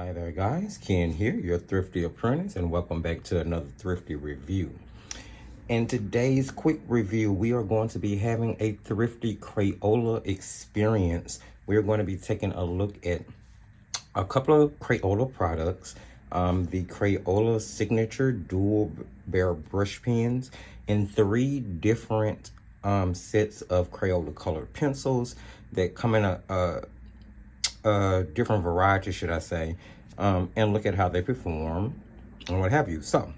Hi there guys, Ken here, your Thrifty Apprentice, and welcome back to another Thrifty Review. In today's quick review, we are going to be having a Thrifty Crayola experience. We are going to be taking a look at a couple of Crayola products, the Crayola Signature Dual Bear Brush Pens, and 3 different sets of Crayola colored pencils that come in a different variety, should I say, and look at how they perform and what have you. So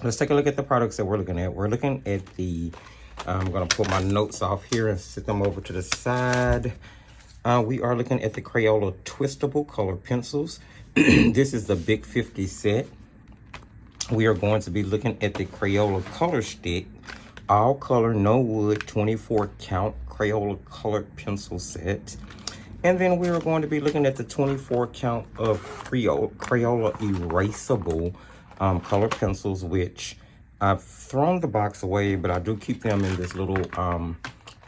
let's take a look at the products that we're looking at. We're looking at the, I'm going to pull my notes off here and sit them over to the side. We are looking at the Crayola Twistable Color Pencils. This is the Big 50 set. We are going to be looking at the Crayola Color Stick, all color, no wood, 24 count Crayola colored pencil set. And then we are going to be looking at the 24 count of Crayola erasable colored pencils, which I've thrown the box away, but I do keep them in this little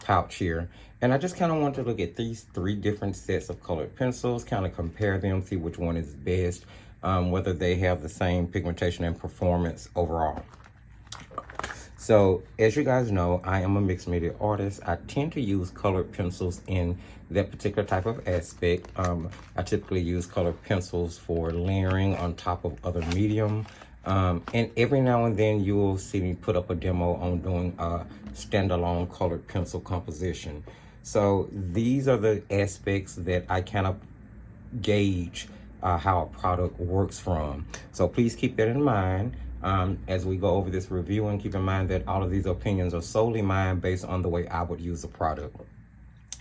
pouch here. And I just kind of want to look at these 3 different sets of colored pencils, kind of compare them, see which one is best, whether they have the same pigmentation and performance overall. So, as you guys know, I am a mixed media artist. I tend to use colored pencils in that particular type of aspect. I typically use colored pencils for layering on top of other medium. And every now and then you will see me put up a demo on doing a standalone colored pencil composition. So these are the aspects that I kind of gauge how a product works from. So please keep that in mind as we go over this review, and keep in mind that all of these opinions are solely mine based on the way I would use a product.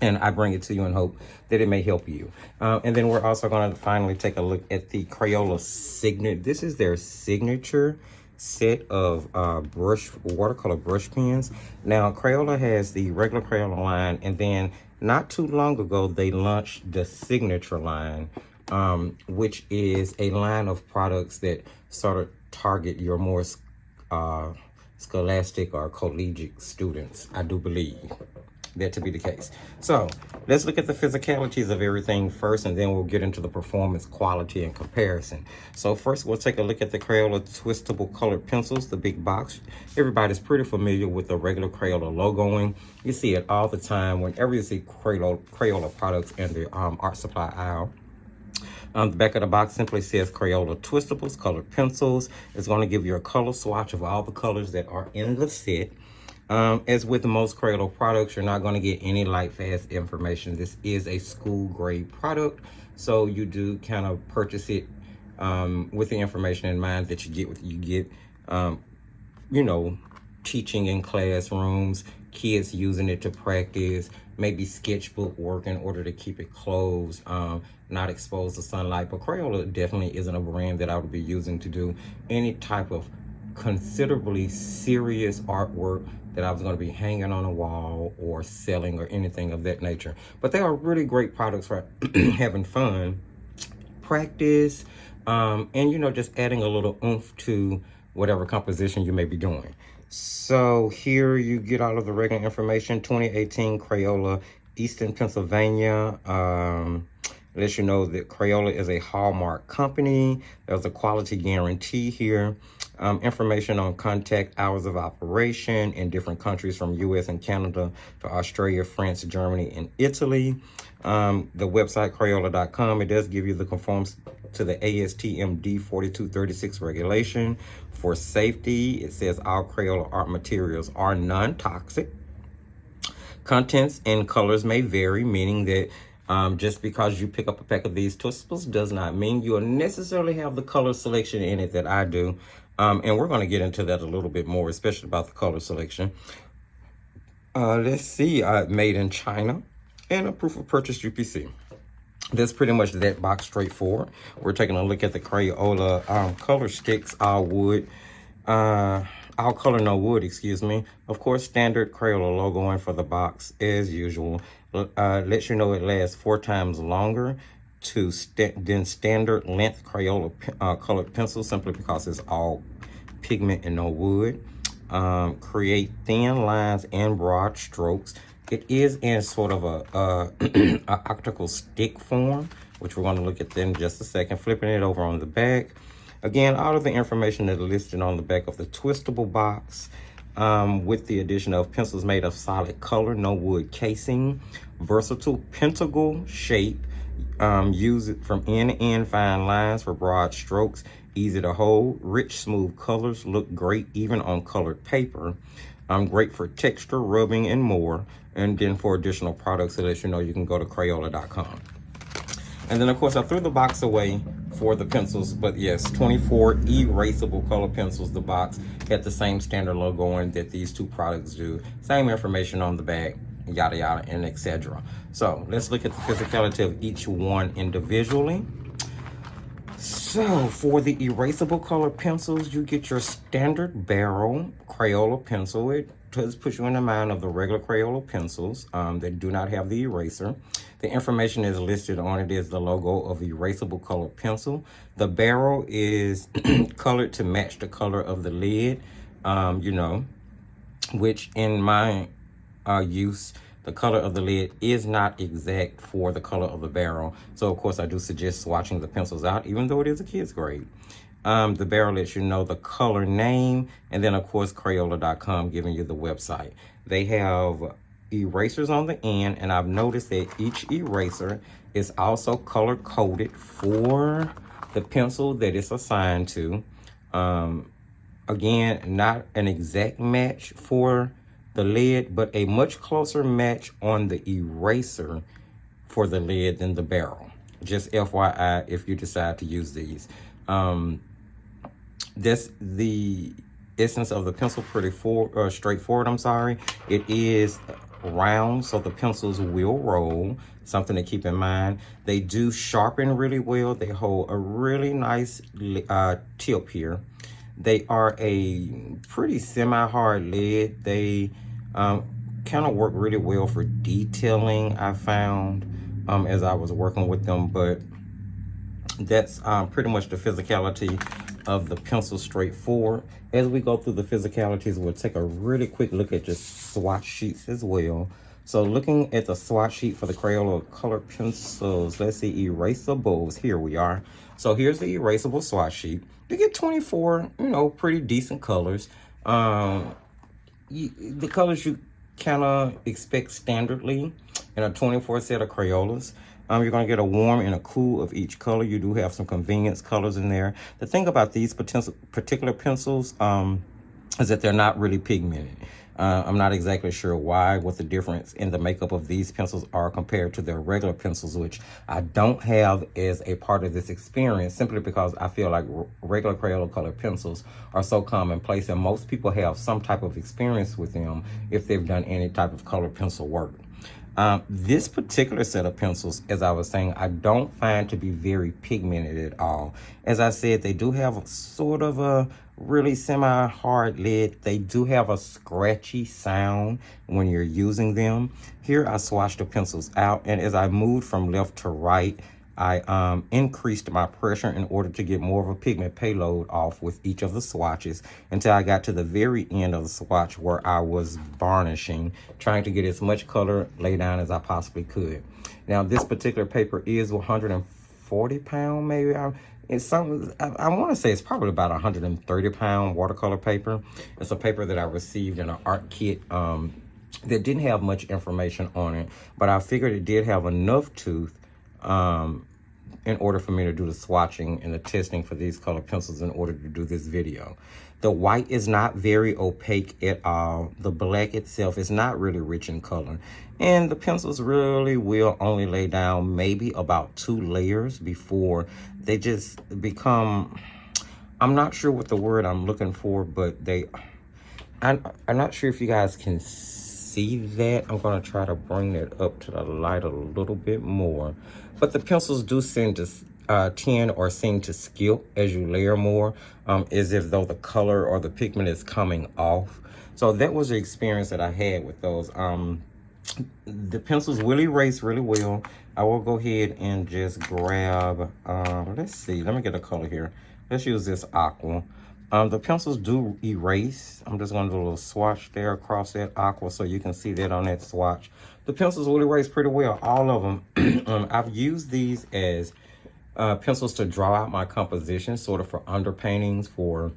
And I bring it to you in hope that it may help you. And then we're also going to finally take a look at the Crayola Signature. This is their signature set of watercolor brush pens. Now, Crayola has the regular Crayola line, and then not too long ago, they launched the Signature line, which is a line of products that sort of target your more scholastic or collegiate students. I do believe that to be the case. So let's look at the physicalities of everything first, and then we'll get into the performance, quality, and comparison. So first, we'll take a look at the Crayola Twistable Colored Pencils, the big box. Everybody's pretty familiar with the regular Crayola logoing. You see it all the time whenever you see Crayola products in the art supply aisle. On the back of the box simply says Crayola Twistables Colored Pencils. It's going to give you a color swatch of all the colors that are in the set. As with most Crayola products, you're not going to get any light fast information. This is a school grade product, so you do kind of purchase it with the information in mind that you get what you get. You know, teaching in classrooms, kids using it to practice, maybe sketchbook work in order to keep it closed, not exposed to sunlight. But Crayola definitely isn't a brand that I would be using to do any type of considerably serious artwork that I was going to be hanging on a wall or selling or anything of that nature. But they are really great products for having fun, practice, and, you know, just adding a little oomph to whatever composition you may be doing. So here you get all of the regular information. 2018 Crayola, Easton, Pennsylvania. Let you know that Crayola is a Hallmark company. There's a quality guarantee here. Information on contact, hours of operation in different countries from US and Canada to Australia, France, Germany, and Italy. The website Crayola.com, it does give you the conforms to the ASTM D4236 regulation. For safety, it says all Crayola art materials are non-toxic. Contents and colors may vary, meaning that just because you pick up a pack of these twistables does not mean you'll necessarily have the color selection in it that I do. And we're going to get into that a little bit more, especially about the color selection. Let's see, made in China and a proof of purchase UPC. That's pretty much that box straightforward. We're taking a look at the Crayola color sticks, all wood. All color, no wood, excuse me. Of course, standard Crayola logoing for the box as usual. Lets you know it lasts 4 times longer than standard length Crayola colored pencils, simply because it's all pigment and no wood. Create thin lines and broad strokes. It is in sort of a optical stick form, which we're going to look at in just a second. Flipping it over on the back. Again, all of the information that is listed on the back of the twistable box, with the addition of pencils made of solid color, no wood casing, versatile pentacle shape, use it from end to end, fine lines for broad strokes, easy to hold, rich smooth colors, look great even on colored paper, great for texture, rubbing, and more. And then for additional products to let you know, you can go to Crayola.com. And then, of course, I threw the box away for the pencils, but yes, 24 erasable color pencils. The box had the same standard logo on that these two products do. Same information on the back, yada, yada, and etc. So let's look at the physicality of each one individually. So for the erasable color pencils, you get your standard barrel Crayola pencil. It does put you in the mind of the regular Crayola pencils that do not have the eraser. The information is listed on it is the logo of erasable color pencil. The barrel is colored to match the color of the lid, you know, which in my use, the color of the lid is not exact for the color of the barrel. So, of course, I do suggest swatching the pencils out, even though it is a kid's grade. The barrel lets you know the color name, and then, of course, Crayola.com giving you the website. They have erasers on the end, and I've noticed that each eraser is also color-coded for the pencil that it's assigned to. Again, not an exact match for the lid, but a much closer match on the eraser for the lid than the barrel. Just FYI, if you decide to use these. That's the essence of the pencil, pretty straightforward, I'm sorry. It is round, so the pencils will roll, something to keep in mind. They do sharpen really well. They hold a really nice tip here. They are a pretty semi-hard lid. They kind of work really well for detailing, I found, as I was working with them. But that's pretty much the physicality of the pencil, straightforward. As we go through the physicalities, we'll take a really quick look at your swatch sheets as well. So looking at the swatch sheet for the Crayola color pencils, let's see, erasables, here we are. So here's the erasable swatch sheet. You get 24, you know, pretty decent colors. The colors you kind of expect standardly in a 24 set of Crayolas. You're going to get a warm and a cool of each color. You do have some convenience colors in there. The thing about these particular pencils is that they're not really pigmented. I'm not exactly sure why, what the difference in the makeup of these pencils are compared to their regular pencils, which I don't have as a part of this experience, simply because I feel like regular Crayola color pencils are so commonplace, and most people have some type of experience with them if they've done any type of color pencil work. This particular set of pencils, as I was saying, I don't find to be very pigmented at all. As I said, they do have sort of a really semi-hard lid. They do have a scratchy sound when you're using them. Here I swatched the pencils out, and as I moved from left to right, I increased my pressure in order to get more of a pigment payload off with each of the swatches until I got to the very end of the swatch where I was varnishing, trying to get as much color laid down as I possibly could. Now, this particular paper is 140 pound, maybe. It's something, I want to say it's probably about 130 pound watercolor paper. It's a paper that I received in an art kit that didn't have much information on it, but I figured it did have enough tooth in order for me to do the swatching and the testing for these color pencils in order to do this video. The white is not very opaque at all. The black itself is not really rich in color. And the pencils really will only lay down maybe about 2 layers before they just become, I'm not sure what the word I'm looking for, but I'm not sure if you guys can see that. I'm going to try to bring that up to the light a little bit more. But the pencils do seem to tend or seem to skip as you layer more, as if though the color or the pigment is coming off. So that was the experience that I had with those. The pencils will erase really well. I will go ahead and just grab, let's see, let me get a color here. Let's use this aqua. The pencils do erase. I'm just going to do a little swatch there across that aqua so you can see that on that swatch. The pencils will erase pretty well, all of them. I've used these as pencils to draw out my composition, sort of for underpaintings, for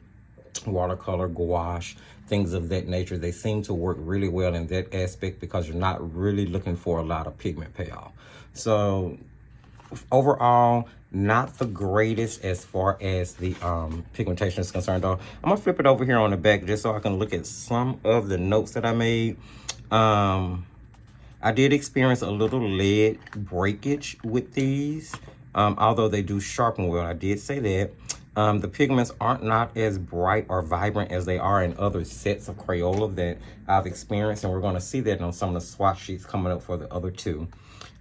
watercolor, gouache, things of that nature. They seem to work really well in that aspect because you're not really looking for a lot of pigment payoff. So overall, not the greatest as far as the pigmentation is concerned, though. I'm gonna flip it over here on the back just so I can look at some of the notes that I made. I did experience a little lead breakage with these, although they do sharpen well. I did say that. The pigments aren't not as bright or vibrant as they are in other sets of Crayola that I've experienced, and we're going to see that on some of the swatch sheets coming up for the other two.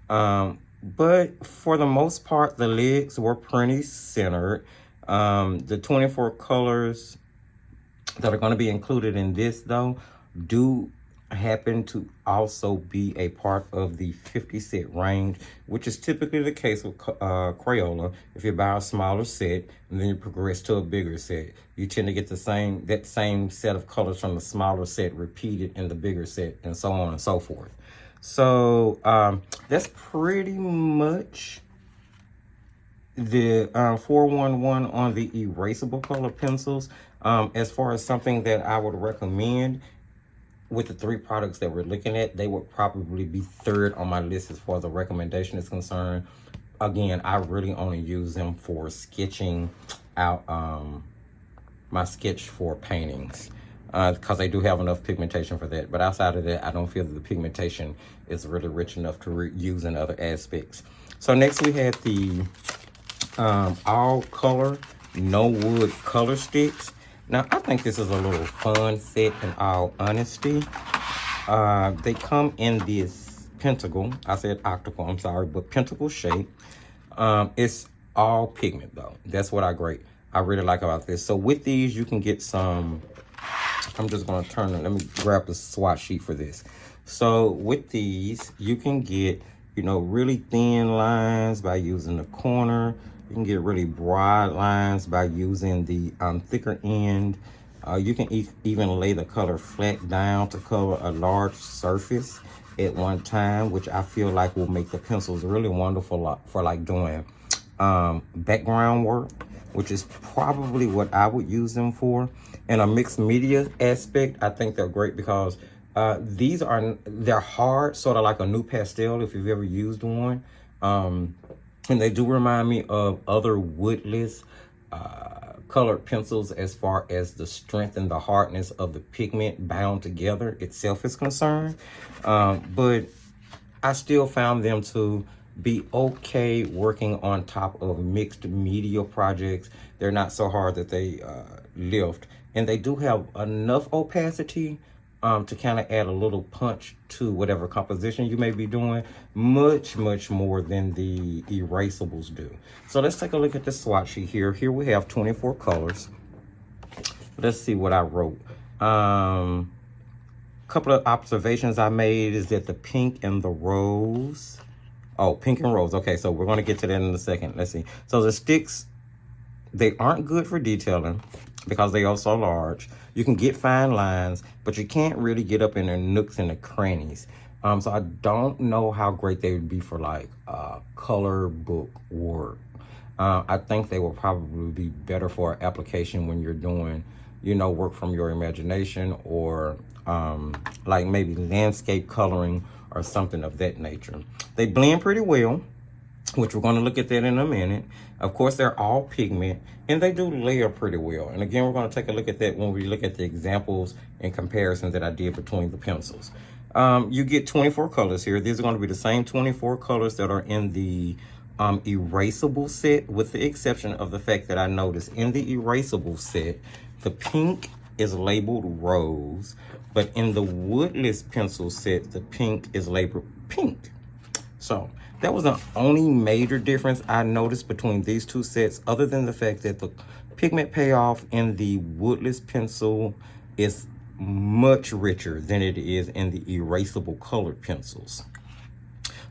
But for the most part, the legs were pretty centered. The 24 colors that are going to be included in this, though, do happen to also be a part of the 50 set range, which is typically the case with Crayola. If you buy a smaller set and then you progress to a bigger set, you tend to get that same set of colors from the smaller set repeated in the bigger set, and so on and so forth. So that's pretty much the 411 on the erasable color pencils. As far as something that I would recommend with the three products that we're looking at, they would probably be third on my list as far as the recommendation is concerned. Again, I really only use them for sketching out my sketch for paintings, because they do have enough pigmentation for that. But outside of that, I don't feel that the pigmentation is really rich enough to use in other aspects. So next we had the all color, no wood color sticks. Now, I think this is a little fun set in all honesty. They come in this pentacle. I said octacle, I'm sorry, but pentacle shape. It's all pigment, though. That's what I really like about this. So with these, you can get some, I'm just going to turn it. Let me grab the swatch sheet for this. So with these, you can get, you know, really thin lines by using the corner. You can get really broad lines by using the thicker end. You can even lay the color flat down to cover a large surface at one time, which I feel like will make the pencils really wonderful for like doing background work, which is probably what I would use them for. In a mixed media aspect, I think they're great because they're hard, sort of like a new pastel if you've ever used one. And they do remind me of other woodless colored pencils as far as the strength and the hardness of the pigment bound together itself is concerned. But I still found them to be okay working on top of mixed media projects. They're not so hard that they lift. And they do have enough opacity to kind of add a little punch to whatever composition you may be doing, much more than the erasables do. So let's take a look at the swatch sheet here. Here we have 24 colors. Let's see what I wrote. Couple of observations I made is that the pink and the rose. Oh, pink and rose. Okay, so we're going to get to that in a second. Let's see. So the sticks, they aren't good for detailing because they are so large. You can get fine lines, but you can't really get up in the nooks and the crannies. So I don't know how great they would be for like color book work. I think they will probably be better for application when you're doing, you know, work from your imagination, or like maybe landscape coloring or something of that nature. They blend pretty well, which we're going to look at that in a minute. Of course, they're all pigment, and they do layer pretty well. And again, we're going to take a look at that when we look at the examples and comparisons that I did between the pencils. You get 24 colors here. These are going to be the same 24 colors that are in the erasable set, with the exception of the fact that I noticed in the erasable set, the pink is labeled rose, but in the woodless pencil set, the pink is labeled pink. So that was the only major difference I noticed between these two sets, other than the fact that the pigment payoff in the woodless pencil is much richer than it is in the erasable colored pencils.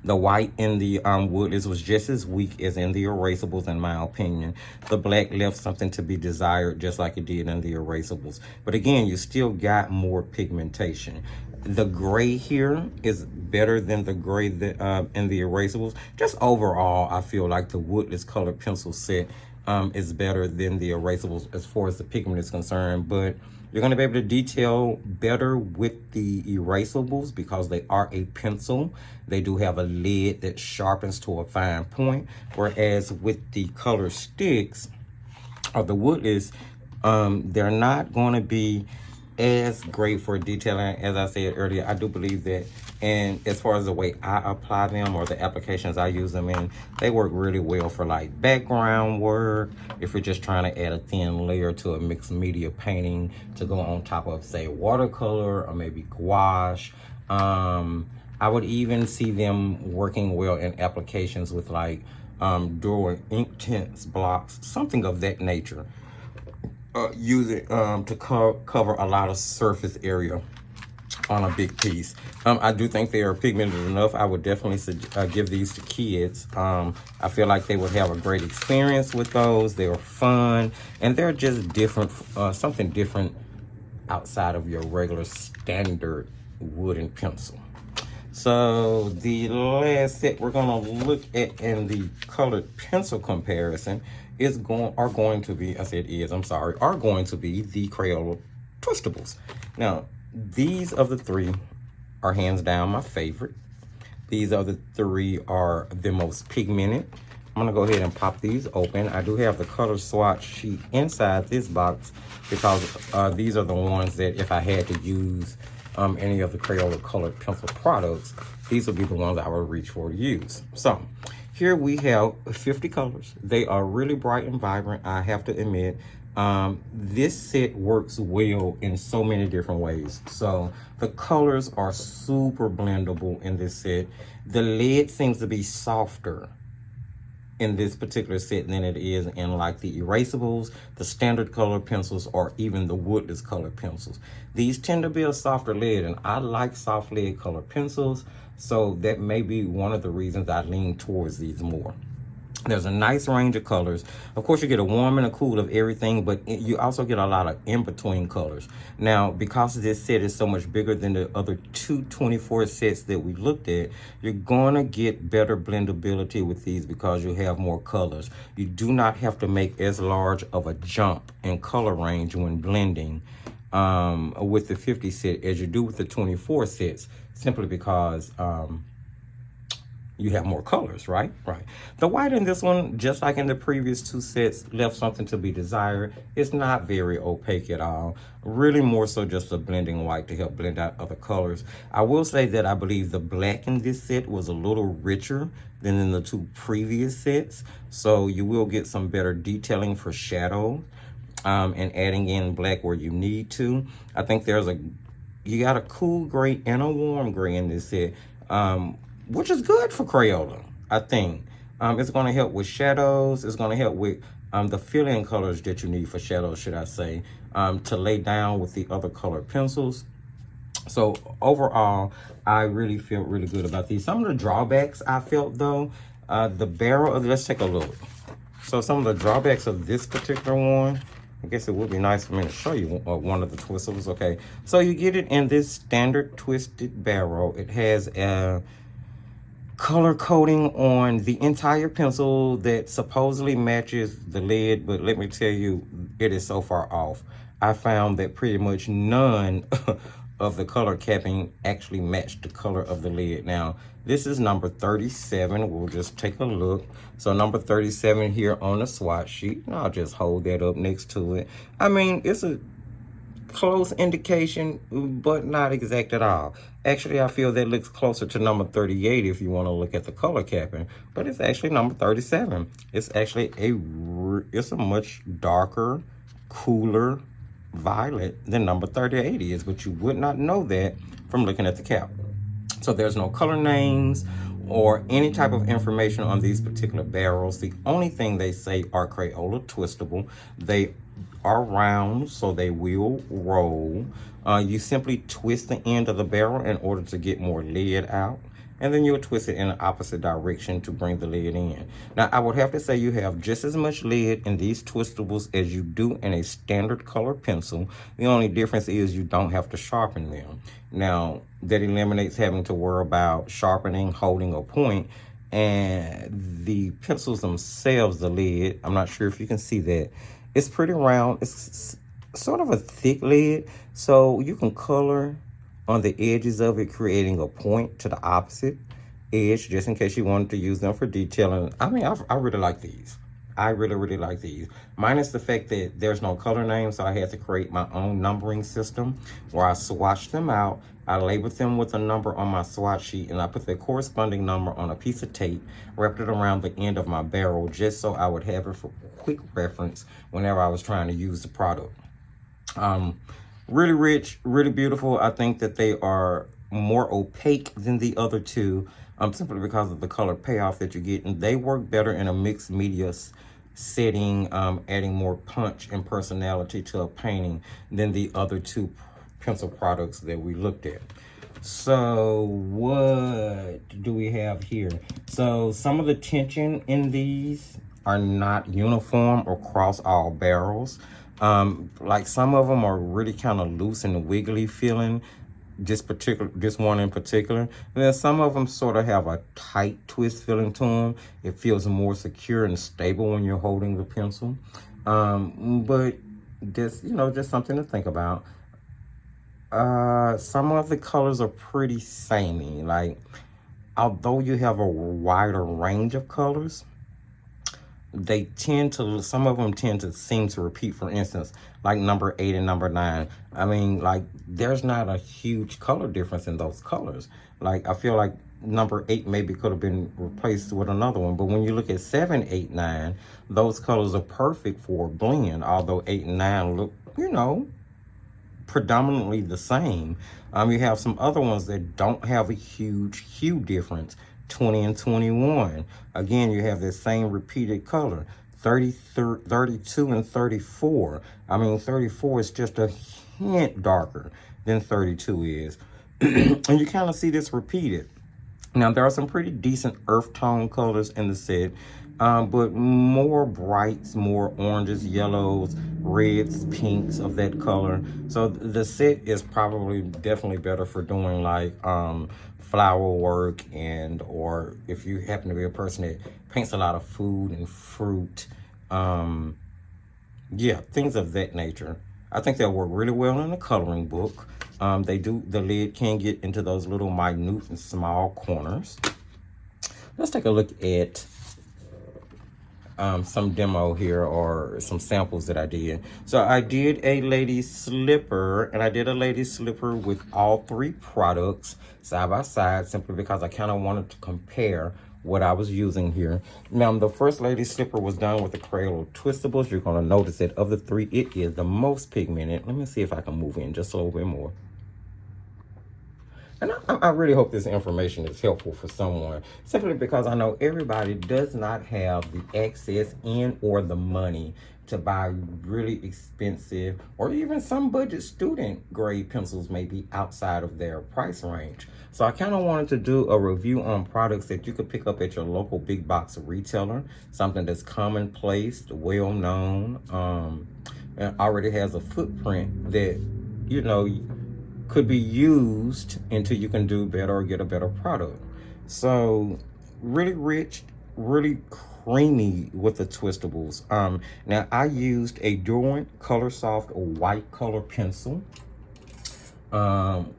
The white in the woodless was just as weak as in the erasables, in my opinion. The black left something to be desired, just like it did in the erasables. But again, you still got more pigmentation. The gray here is better than the gray that, in the erasables. Just overall, I feel like the woodless colored pencil set is better than the erasables as far as the pigment is concerned. But you're going to be able to detail better with the erasables because they are a pencil. They do have a lid that sharpens to a fine point, whereas with the color sticks or the woodless, they're not going to be as great for detailing. As I said earlier, I do believe that, and as far as the way I apply them or the applications I use them in, they work really well for like background work, if you're just trying to add a thin layer to a mixed media painting to go on top of, say, watercolor or maybe gouache. I would even see them working well in applications with like drawing ink tints blocks, something of that nature. Use it to cover a lot of surface area on a big piece. I do think they are pigmented enough. I would definitely give these to kids. I feel like they would have a great experience with those. They're fun, and they're just different, something different outside of your regular standard wooden pencil. So the last set we're gonna look at in the colored pencil comparison are going to be the Crayola Twistables. Now, these of the three are hands down my favorite. These other three are the most pigmented. I'm gonna go ahead and pop these open. I do have the color swatch sheet inside this box because these are the ones that if I had to use any of the Crayola colored pencil products, these would be the ones I would reach for to use. So here we have 50 colors. They are really bright and vibrant, I have to admit. This set works well in so many different ways. So the colors are super blendable in this set. The lid seems to be softer in this particular set than it is in like the erasables, the standard color pencils, or even the woodless color pencils. These tend to be a softer lid, and I like soft lid color pencils, so that may be one of the reasons I lean towards these more. There's a nice range of colors. Of course, you get a warm and a cool of everything, but you also get a lot of in-between colors. Now, because this set is so much bigger than the other 224 sets that we looked at, you're gonna get better blendability with these because you have more colors. You do not have to make as large of a jump in color range when blending with the 50 set as you do with the 24 sets, simply because you have more colors, right? Right. The white in this one, just like in the previous two sets, left something to be desired. It's not very opaque at all. Really more so just a blending white to help blend out other colors. I will say that I believe the black in this set was a little richer than in the two previous sets. So you will get some better detailing for shadow and adding in black where you need to. I think you got a cool gray and a warm gray in this set. Which is good for Crayola, I think. It's going to help with shadows. It's going to help with the fill-in colors that you need for shadows, should I say, to lay down with the other colored pencils. So overall, I really feel really good about these. Some of the drawbacks I felt, though, the barrel of, let's take a look. So some of the drawbacks of this particular one, I guess it would be nice for me to show you one of the twistables. Okay, so you get it in this standard twisted barrel. It has a color coding on the entire pencil that supposedly matches the lid, but let me tell you, it is so far off. I found that pretty much none of the color capping actually matched the color of the lid. Now, this is number 37. We'll just take a look. So number 37 here on the swatch sheet. I'll just hold that up next to it. I mean, it's a close indication, but not exact at all. Actually, I feel that looks closer to number 38 if you want to look at the color capping, but it's actually number 37. It's actually it's a much darker, cooler violet than number 38 is, but you would not know that from looking at the cap. So there's no color names or any type of information on these particular barrels. The only thing they say are Crayola twistable. They are round, so they will roll. You simply twist the end of the barrel in order to get more lid out. and then you'll twist it in the opposite direction to bring the lid in. Now, I would have to say you have just as much lid in these twistables as you do in a standard color pencil. The only difference is you don't have to sharpen them. Now, that eliminates having to worry about sharpening, holding a point, and the pencils themselves, the lid, I'm not sure if you can see that, it's pretty round. It's sort of a thick lid, so you can color on the edges of it, creating a point to the opposite edge, just in case you wanted to use them for detailing. I mean, I really like these. I really like these. Minus the fact that there's no color name, so I had to create my own numbering system where I swatched them out. I labeled them with a number on my swatch sheet, and I put the corresponding number on a piece of tape, wrapped it around the end of my barrel, just so I would have it for quick reference whenever I was trying to use the product. Really rich, really beautiful. I think that they are more opaque than the other two, simply because of the color payoff that you get, and they work better in a mixed media setting, adding more punch and personality to a painting than the other two pencil products that we looked at. So what do we have here? So some of the tension in these are not uniform across all barrels. Like some of them are really kind of loose and wiggly feeling, this one in particular. And then some of them sort of have a tight twist feeling to them. It feels more secure and stable when you're holding the pencil. But just, just something to think about. Some of the colors are pretty samey. Like, although you have a wider range of colors, some of them tend to seem to repeat. For instance, like number 8 and number 9. I mean, like, there's not a huge color difference in those colors. Like, I feel like number 8 maybe could have been replaced with another one. But when you look at 7, 8, 9, those colors are perfect for a blend. Although 8 and 9 look, predominantly the same. You have some other ones that don't have a huge hue difference. 20 and 21. Again, you have the same repeated color. 32 and 34. I mean, 34 is just a hint darker than 32 is. And you kind of see this repeated. Now, there are some pretty decent earth tone colors in the set, but more brights, more oranges, yellows, reds, pinks of that color. So the set is definitely better for doing like flower work, or if you happen to be a person that paints a lot of food and fruit, yeah, things of that nature. I think they'll work really well in a coloring book. The lid can get into those little minute and small corners. Let's take a look at some demo here, or some samples that I did. So I did a lady slipper, and I did a lady slipper with all 3 products side by side, simply because I kind of wanted to compare what I was using here. Now, the first lady slipper was done with the Crayola twistables. You're going to notice that of the 3, it is the most pigmented. Let me see if I can move in just a little bit more. And I really hope this information is helpful for someone, simply because I know everybody does not have the access or the money to buy really expensive, or even some budget student grade pencils may be outside of their price range. So I kind of wanted to do a review on products that you could pick up at your local big box retailer, something that's commonplace, well known, and already has a footprint that, could be used until you can do better or get a better product. So really rich, really creamy with the twistables. Now I used a Goin Color Soft white color pencil on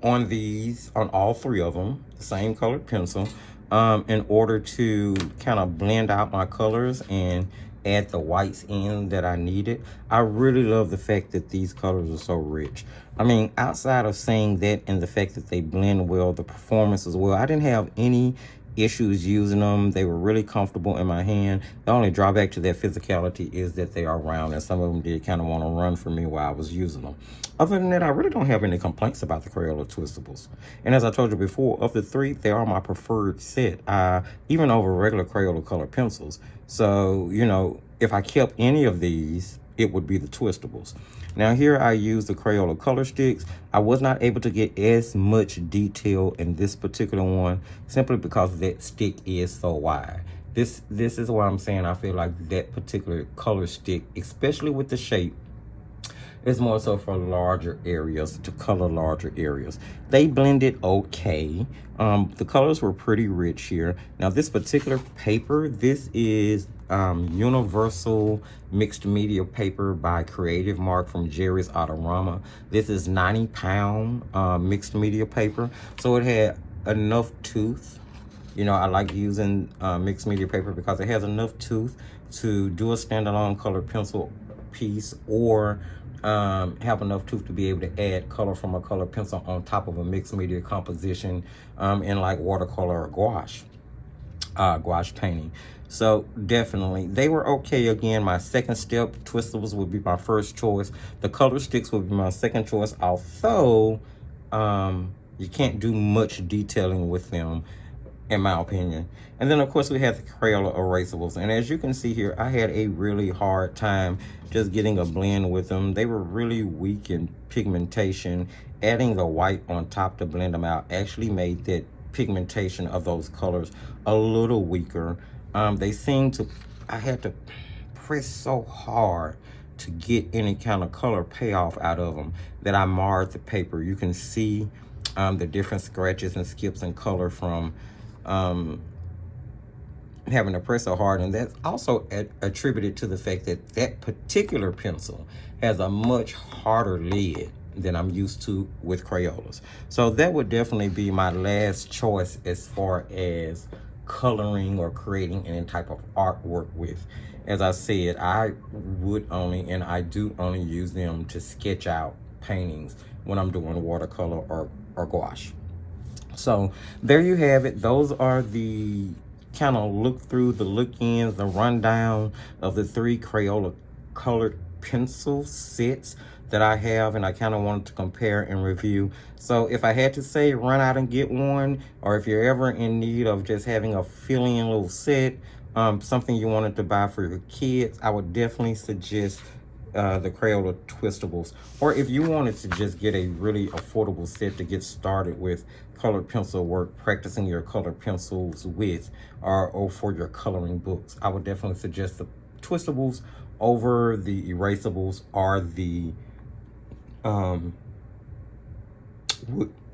all 3 of them, the same colored pencil, in order to kind of blend out my colors and add the whites in that I needed. I really love the fact that these colors are so rich. I mean, outside of saying that and the fact that they blend well, the performance as well, I didn't have any issues using them. They were really comfortable in my hand. The only drawback to their physicality is that they are round, and some of them did kind of want to run from me while I was using them. Other than that, I really don't have any complaints about the Crayola twistables. And as I told you before, of the 3, they are my preferred set, even over regular Crayola color pencils. So, if I kept any of these, it would be the twistables. Now here I use the Crayola color sticks. I was not able to get as much detail in this particular one simply because that stick is so wide. This is why I'm saying I feel like that particular color stick, especially with the shape, is more so for larger areas, to color larger areas. They blended okay. The colors were pretty rich here. Now this particular paper, this is Universal Mixed Media Paper by Creative Mark from Jerry's Autorama. This is 90-pound mixed media paper. So it had enough tooth. You know, I like using mixed media paper because it has enough tooth to do a standalone colored pencil piece, or have enough tooth to be able to add color from a colored pencil on top of a mixed media composition in like watercolor or gouache painting. So definitely they were okay. Again, my second step, twistables would be my first choice. The color sticks would be my second choice, although you can't do much detailing with them, in my opinion. And then of course we have the Crayola erasables, and as you can see here, I had a really hard time just getting a blend with them. They were really weak in pigmentation. Adding the white on top to blend them out actually made that pigmentation of those colors a little weaker. They seemed to, I had to press so hard to get any kind of color payoff out of them that I marred the paper. You can see the different scratches and skips in color from having to press so hard, and that's also attributed to the fact that that particular pencil has a much harder lid than I'm used to with Crayolas. So that would definitely be my last choice as far as coloring or creating any type of artwork with. As I said, I would only, and I do only use them to sketch out paintings when I'm doing watercolor or gouache. So there you have it. Those are the kind of look through, the look-ins, the rundown of the 3 Crayola colored pencil sets that I have, and I kind of wanted to compare and review. So if I had to say run out and get one, or if you're ever in need of just having a fill-in little set, something you wanted to buy for your kids, I would definitely suggest the Crayola twistables. Or if you wanted to just get a really affordable set to get started with colored pencil work, practicing your colored pencils with, or for your coloring books, I would definitely suggest the twistables over the erasables or the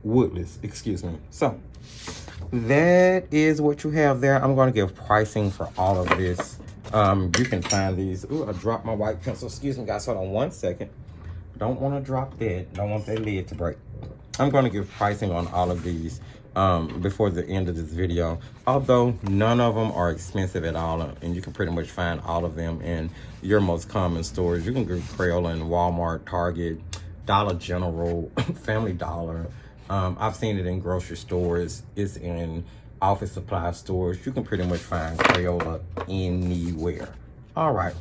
woodless, excuse me. So that is what you have there. I'm going to give pricing for all of this. You can find these. Ooh, I dropped my white pencil. Excuse me, guys. Hold on one second. Don't want to drop that. Don't want that lid to break. I'm going to give pricing on all of these before the end of this video. Although none of them are expensive at all, and you can pretty much find all of them in your most common stores. You can get Crayola in Walmart, Target, Dollar General, Family Dollar. I've seen it in grocery stores. It's in office supply stores. You can pretty much find Crayola anywhere. All right,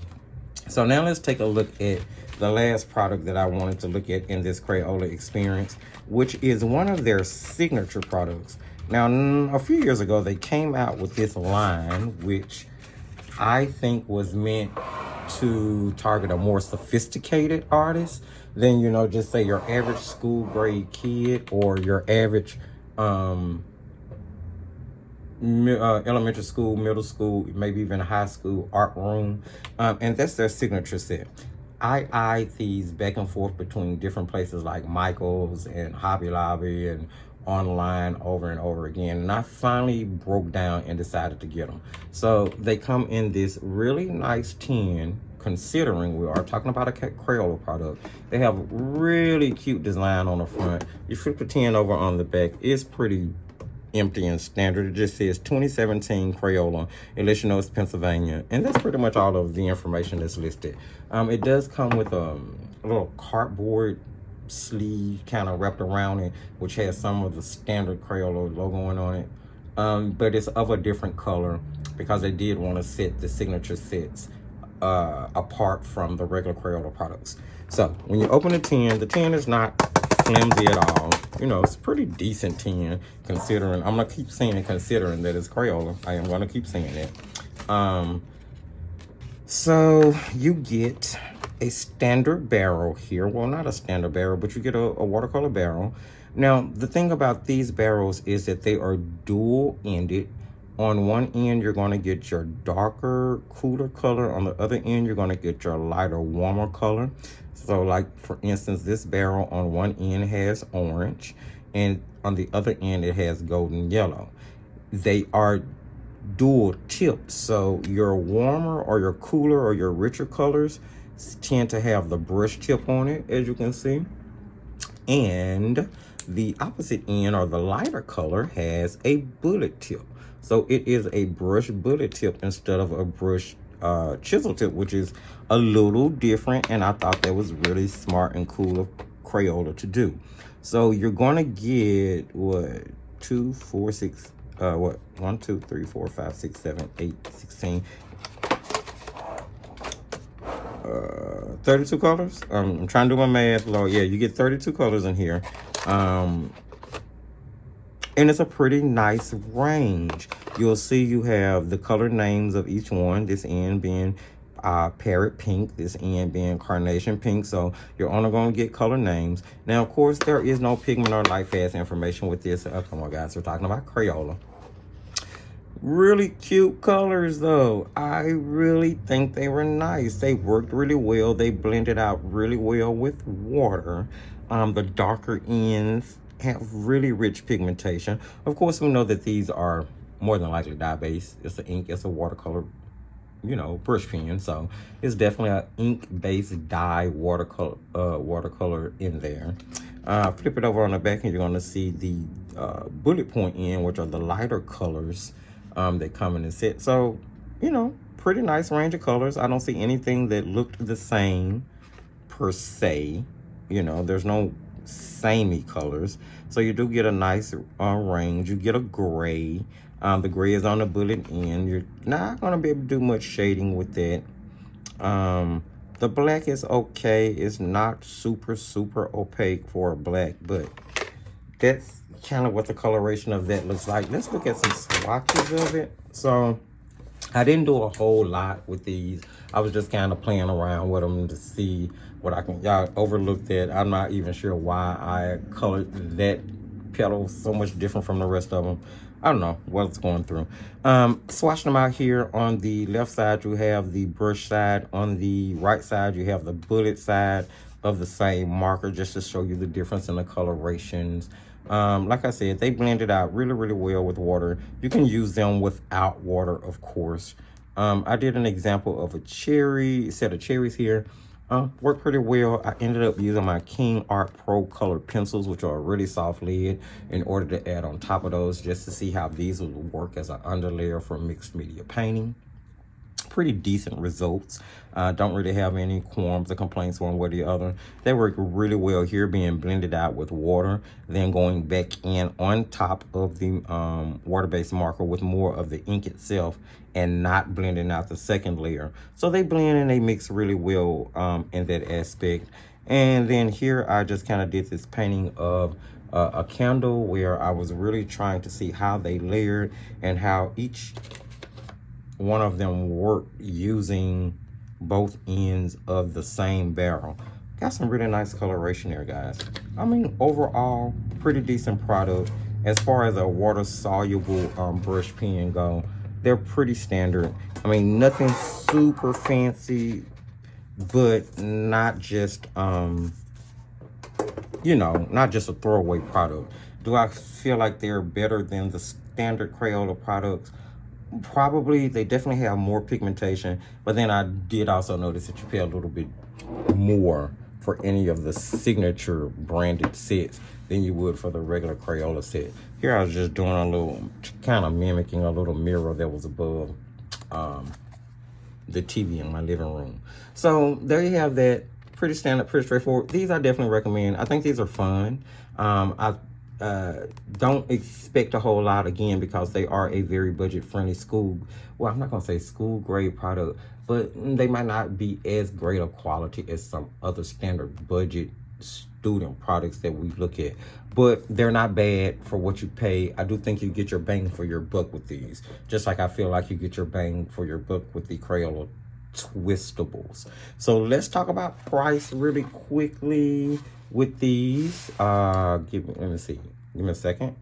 so now let's take a look at the last product that I wanted to look at in this Crayola experience, which is one of their signature products. Now, a few years ago, they came out with this line, which I think was meant to target a more sophisticated artist than, you know, just say your average school grade kid or your average elementary school, middle school, maybe even high school art room. And that's their signature set. I eyed these back and forth between different places like Michael's and Hobby Lobby and online over and over again, and I finally broke down and decided to get them. So they come in this really nice tin, considering we are talking about a Crayola product. They have really cute design on the front. You flip the tin over on the back, it's pretty empty and standard. It just says 2017 Crayola. It lets you know it's Pennsylvania, and that's pretty much all of the information that's listed. It does come with a little cardboard sleeve kind of wrapped around it, which has some of the standard Crayola logo on it, but it's of a different color because they did want to set the signature sets apart from the regular Crayola products. So when you open the tin is not flimsy at all. You know, it's pretty decent tin, considering, I'm gonna keep saying it, considering that it's Crayola. I am gonna keep saying that. So you get a standard barrel here. Well, not a standard barrel, but you get a watercolor barrel. Now, the thing about these barrels is that they are dual-ended. On one end, you're going to get your darker, cooler color. On the other end, you're going to get your lighter, warmer color. So, like, for instance, this barrel on one end has orange, and on the other end, it has golden yellow. They are dual tipped, so your warmer or your cooler or your richer colors tend to have the brush tip on it, as you can see, and the opposite end, or the lighter color, has a bullet tip. So it is a brush bullet tip instead of a brush chisel tip, which is a little different, and I thought that was really smart and cool of Crayola to do. So you're gonna get what, 2, 4, 6, what, 1, 2, 3, 4, 5, 6, 7, 8, 16, 32 colors. I'm trying to do my math, Lord. Yeah, you get 32 colors in here. And it's a pretty nice range. You'll see you have the color names of each one, this end being parrot pink, this end being carnation pink. So you're only going to get color names. Now, of course, there is no pigment or light fast information with this. Oh, come on, guys, we're talking about Crayola. Really cute colors, though. I really think they were nice. They worked really well. They blended out really well with water. The darker ends have really rich pigmentation. Of course, we know that these are more than likely dye-based. It's an ink, it's a watercolor, you know, brush pen. So it's definitely an ink-based dye watercolor in there. Flip it over on the back and you're going to see the bullet point end, which are the lighter colors that come in the set. So, you know, pretty nice range of colors. I don't see anything that looked the same per se. You know, there's no samey colors. So you do get a nice range. You get a gray. The gray is on the bullet end. You're not going to be able to do much shading with that. The black is okay. It's not super opaque for a black, but that's kind of what the coloration of that looks like. Let's look at some swatches of it. So I didn't do a whole lot with these. I was just kind of playing around with them to see what I can. Y'all overlooked that. I'm not even sure why I colored that petal so much different from the rest of them. I don't know what it's going through. Swatching them out here. On the left side, you have the brush side. On the right side, you have the bullet side of the same marker, just to show you the difference in the colorations. Like I said, they blended out really well with water. You can use them without water, of course. I did an example of a set of cherries here. Worked pretty well. I ended up using my King Art Pro colored pencils, which are a really soft lead, in order to add on top of those, just to see how these would work as an underlayer for mixed media painting. Pretty decent results. Don't really have any qualms or complaints one way or the other. They work really well here, being blended out with water, then going back in on top of the water-based marker with more of the ink itself, and not blending out the second layer. So they blend and they mix really well in that aspect. And then here I just kind of did this painting of a candle, where I was really trying to see how they layered and how each one of them worked using both ends of the same barrel. Got some really nice coloration there, guys. I mean, overall, pretty decent product. As far as a water-soluble brush pen go, they're pretty standard. I mean, nothing super fancy, but not just, you know, not just a throwaway product. Do I feel like they're better than the standard Crayola products? Probably. They definitely have more pigmentation, but then I did also notice that you pay a little bit more for any of the signature branded sets than you would for the regular Crayola set. Here I was just doing a little, kind of mimicking a little mirror that was above the TV in my living room. So there you have that. Pretty standard, pretty straightforward. These I definitely recommend. I think these are fun. I don't expect a whole lot, again, because they are a very budget-friendly well, I'm not going to say school-grade product, but they might not be as great a quality as some other standard budget student products that we look at. But they're not bad for what you pay. I do think you get your bang for your buck with these. Just like I feel like you get your bang for your buck with the Crayola twistables. So let's talk about price really quickly with these. Let me see. Give me a second.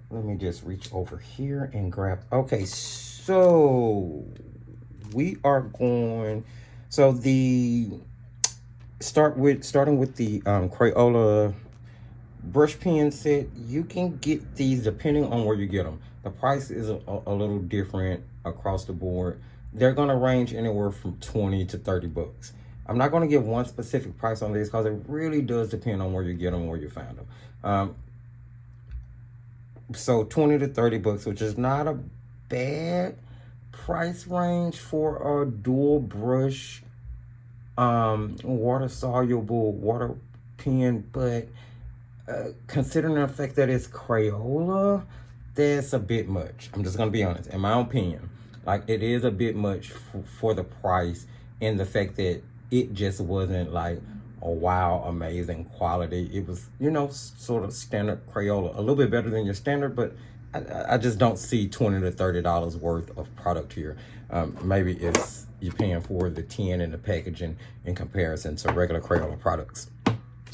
Let me just reach over here and grab. Okay, so we are going. So starting with the Crayola brush pen set. You can get these depending on where you get them. The price is a little different across the board. They're gonna range anywhere from 20 to 30 bucks. I'm not gonna give one specific price on this because it really does depend on where you get them, where you find them. So 20 to 30 bucks, which is not a bad price range for a dual brush water soluble water pen, but considering the fact that it's Crayola, that's a bit much. I'm just gonna be honest, in my opinion. Like, it is a bit much for the price, and the fact that it just wasn't like a wow, amazing quality. It was, you know, sort of standard Crayola, a little bit better than your standard, but I just don't see $20 to $30 worth of product here. Maybe it's you're paying for the tin and the packaging in comparison to regular Crayola products.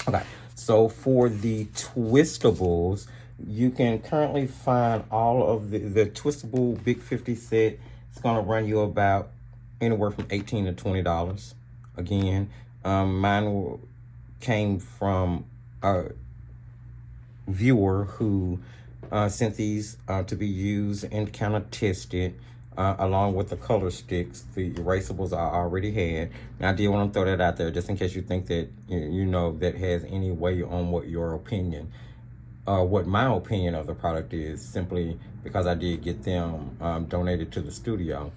Okay, so for the twistables, you can currently find all of the twistable Big 50 set. It's gonna run you about anywhere from $18 to $20. Again, mine came from a viewer who sent these to be used and kind of tested along with the color sticks. The erasables I already had. Now, I did want to throw that out there just in case you think that you know that has any way on what your opinion, what my opinion of the product is, simply because I did get them donated to the studio.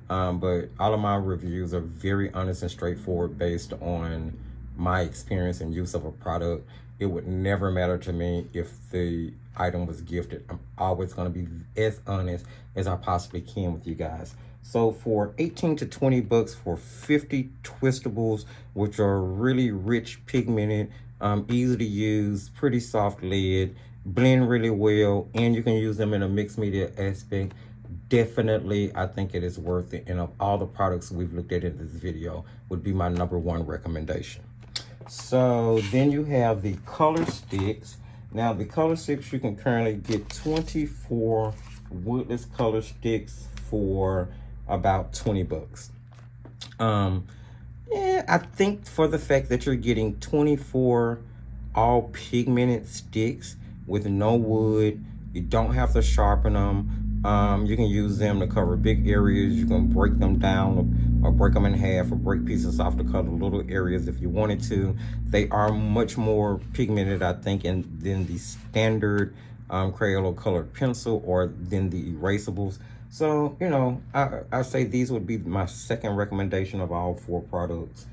But all of my reviews are very honest and straightforward based on my experience and use of a product. It would never matter to me if the item was gifted. I'm always going to be as honest as I possibly can with you guys. So for 18 to 20 bucks for 50 twistables, which are really rich pigmented, easy to use, pretty soft lid, blend really well, and you can use them in a mixed media aspect. Definitely, I think it is worth it. And of all the products we've looked at in this video, would be my #1 recommendation. So then you have the color sticks. Now the color sticks, you can currently get 24 woodless color sticks for about 20 bucks. Yeah, I think for the fact that you're getting 24 all pigmented sticks with no wood, you don't have to sharpen them. You can use them to cover big areas. You can break them down or break them in half or break pieces off to cover little areas if you wanted to. They are much more pigmented, I think, than the standard Crayola colored pencil or than the erasables. So, you know, I say these would be my second recommendation of all 4 products.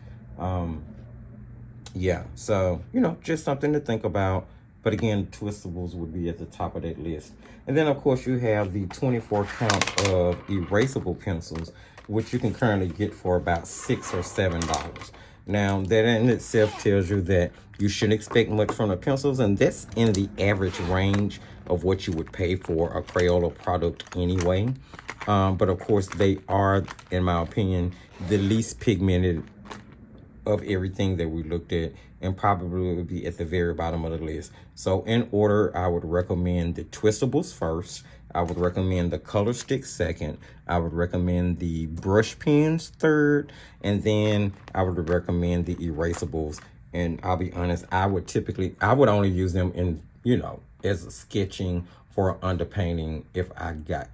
Yeah, so, you know, just something to think about. But again, twistables would be at the top of that list. And then, of course, you have the 24 count of erasable pencils, which you can currently get for about $6 or $7. Now, that in itself tells you that you shouldn't expect much from the pencils, and that's in the average range of what you would pay for a Crayola product anyway. But of course, they are, in my opinion, the least pigmented of everything that we looked at, and probably would be at the very bottom of the list. So in order, I would recommend the twistables first. I would recommend the color sticks second. I would recommend the brush pens third. And then I would recommend the erasables. And I'll be honest, I would only use them in, you know, as a sketching for underpainting if I got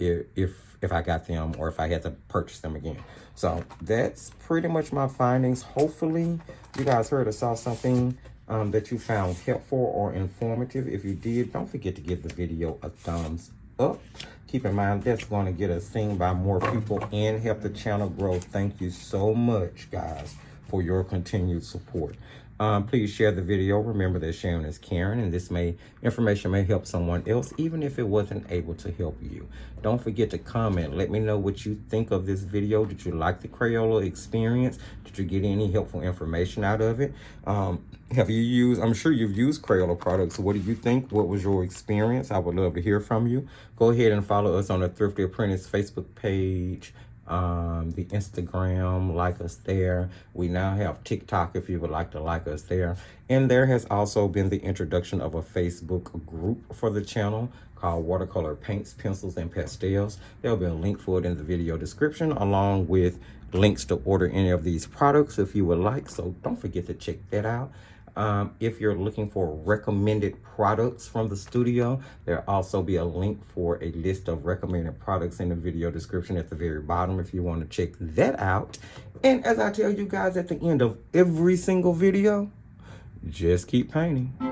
them, or if I had to purchase them again. So that's pretty much my findings. Hopefully you guys heard or saw something that you found helpful or informative. If you did, don't forget to give the video a thumbs up. Keep in mind, that's going to get us seen by more people and help the channel grow. Thank you so much, guys, for your continued support. Please share the video. Remember that sharing is caring, and this information may help someone else, even if it wasn't able to help you. Don't forget to comment. Let me know what you think of this video. Did you like the Crayola experience? Did you get any helpful information out of it? Have you used, I'm sure you've used Crayola products. What do you think? What was your experience? I would love to hear from you. Go ahead and follow us on the Thrifty Apprentice Facebook page. the Instagram, like us there. We now have TikTok if you would like to like us there. And there has also been the introduction of a Facebook group for the channel called Watercolor Paints, Pencils, and Pastels. There'll be a link for it in the video description, along with links to order any of these products if you would like. So don't forget to check that out. If you're looking for recommended products from the studio, there'll also be a link for a list of recommended products in the video description at the very bottom if you want to check that out. And as I tell you guys at the end of every single video, just keep painting.